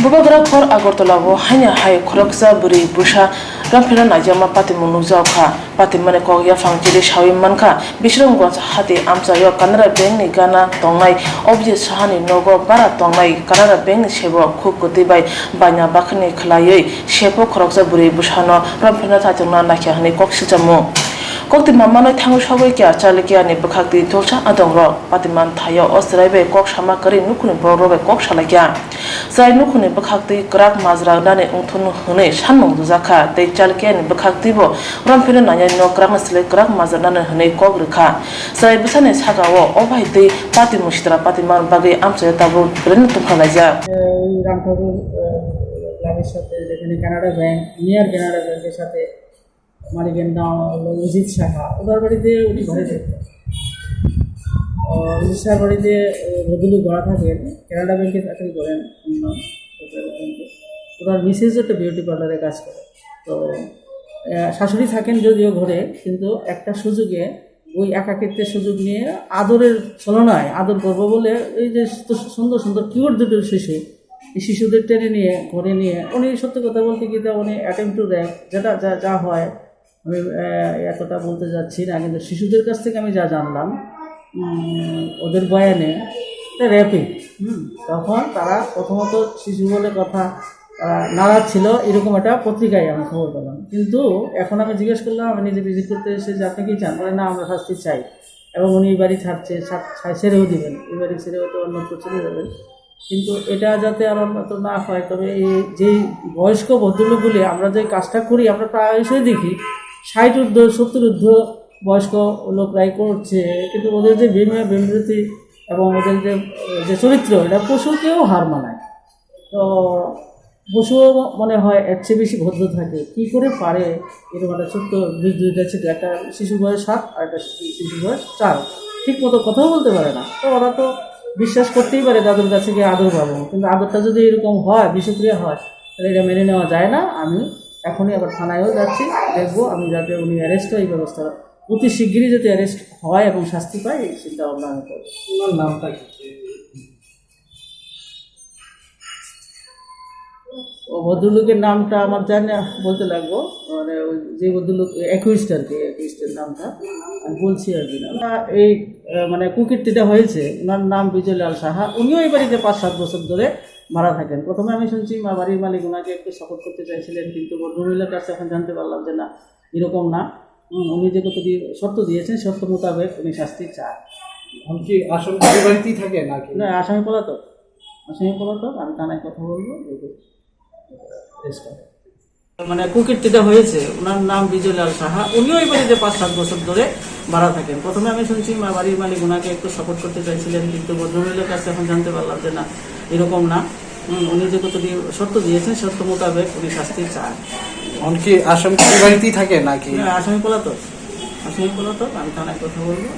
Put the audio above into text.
Bubagara khor Agartala bo hanya hai khoroksa buri busha ramphira najama pati munujau kha pati mane kogya fangchiri shawi manka bishrong gon hati amsa yo Canara Bank ni gana tongnai obje sahani nogo bara tongnai Canara Bank ni sebo khukoti bai banya bakhni khlaiei shepo khoroksa buri bushano ramphira thachangna nakhya hani koksilchamu Kokti mamano thangu shawai kya chalikia ni bukhakti tolcha adongro patiman thayo osraibe kok shama kari nukuni borrobe kok shalakya sai nukuni bukhakti krak mazra dane ungthunu hune shanmong duzakha tei chalikia ni bukhakti bo rampire nanya no krak masle krak mazra dane hune kok rikha sai busane sagawo obai tei pati mushtra patiman bagi amsa tabu bren tumkhalaja Ram Thakur ক্লাবের সাথে যেখানে Canada bank near Canada ব্যাংকের সাথে মালিকের নাম হলো অজিত সাহা ওনার বাড়িতে উনি ঘরে থাকতেন অজিত সাহার বাড়িতে ভদ্রলোক ভাড়া থাকেন কানাডা ব্যাংকে চাকরি করেন ওনার মিসেস একটা বিউটি পার্লারে কাজ করে তো শাশুড়ি থাকেন যদিও ঘরে কিন্তু একটা সুযোগে ওই একাকিত্বের সুযোগ নিয়ে আদরের ছলনায় আদর করবো বলে এই যে সুন্দর সুন্দর কিউট দুটো শিশু এই শিশুদের টেনে নিয়ে ঘরে নিয়ে উনি সত্যি কথা বলতে গিয়ে উনি অ্যাটেম্প টু র্যাপ যেটা যা হয় আমি এতটা বলতে যাচ্ছি না কিন্তু শিশুদের কাছ থেকে আমি যা জানলাম ওদের বয়ানে র্যাপিং তখন তারা প্রথমত শিশু বলে কথা তারা নারাজ ছিল এরকম একটা পত্রিকায় আমি খবর পেলাম কিন্তু এখন আমি জিজ্ঞেস করলাম আমি নিজে ভিজিট করতে এসে যে আপনি কি চান বলে না আমরা শাস্তি চাই এবং উনি এই বাড়ি ছাড়ছে ছেড়েও দেবেন এই বাড়ি ছেড়ে হয়তো অন্যত্র চলে যাবেন কিন্তু এটা যাতে আর অন্যত্র না হয় তবে এই যেই বয়স্ক ভদ্রলোকগুলি আমরা যে কাজটা করি আমরা প্রায়শই দেখি 60 ঊর্ধ্ব 70 ঊর্ধ্ব বয়স্ক লোকরাই করছে কিন্তু ওদের যে বিমৃতি এবং ওদের যে চরিত্র এটা পশুকেও হার মানায় তো পশুও মনে হয় এর চেয়ে বেশি ভদ্র থাকে কী করে পারে এরকম একটা ছোট্ট দুইটা ছিল একটা শিশু বয়স 7 আর একটা শিশু বয়স 4 ঠিক মতো কথাও বলতে পারে না তো ওরা তো বিশ্বাস করতেই পারে দাদুর কাছে গিয়ে আদর পাবো কিন্তু আদরটা যদি এরকম হয় বিষক্রিয়া হয় তাহলে এটা মেনে নেওয়া যায় না আমি এখনই আবার থানায়ও যাচ্ছি দেখবো আমি যাতে উনি অ্যারেস্ট হয় এই ব্যবস্থা অতি শিগগিরই যাতে অ্যারেস্ট হয় এবং শাস্তি পায় এই চিন্তা ভাবনা আমি করবো ওনার নামটা কি ও ভদ্রলোকের নামটা আমার জানি বলতে লাগবো মানে যে ভদ্রলোক একুইস্ট আর কি একুইস্টের নামটা আমি বলছি আর কি না এই মানে কুকীর্তিটা হয়েছে ওনার নাম বিজয়লাল সাহা উনিও এই বাড়িতে 5-7 বছর ধরে ভাড়া থাকেন প্রথমে আমি শুনছি বাড়ির মালিক ওনাকে একটু সাপোর্ট করতে চাইছিলেন কিন্তু ভদ্রমহিলার কাছে এখন জানতে পারলাম যে না এরকম না উনি যে কত শর্ত দিয়েছেন শর্ত মোতাবেক উনি শাস্তি চায় কি আসামি বাড়িতেই থাকে নাকি না আসামি পলাতক আমি থানায় কথা বলবো মানে কুকীর্তিটা হয়েছে ওনার নাম বিজয়লাল সাহা উনিও এই বাড়িতে 5-7 বছর ধরে ভাড়া থাকেন প্রথমে আমি শুনছি বাড়ির মালিক ওনাকে একটু সাপোর্ট করতে চাইছিলেন কিন্তু ভদ্রমহিলার কাছে এখন জানতে পারলাম যে না এরকম না উনি যে কত শর্ত দিয়েছেন শর্ত মোতাবেক উনি শাস্তি চায় কি আসামি বাড়িতেই থাকে নাকি আসামি পলাতক আমি থানায় কথা বলবো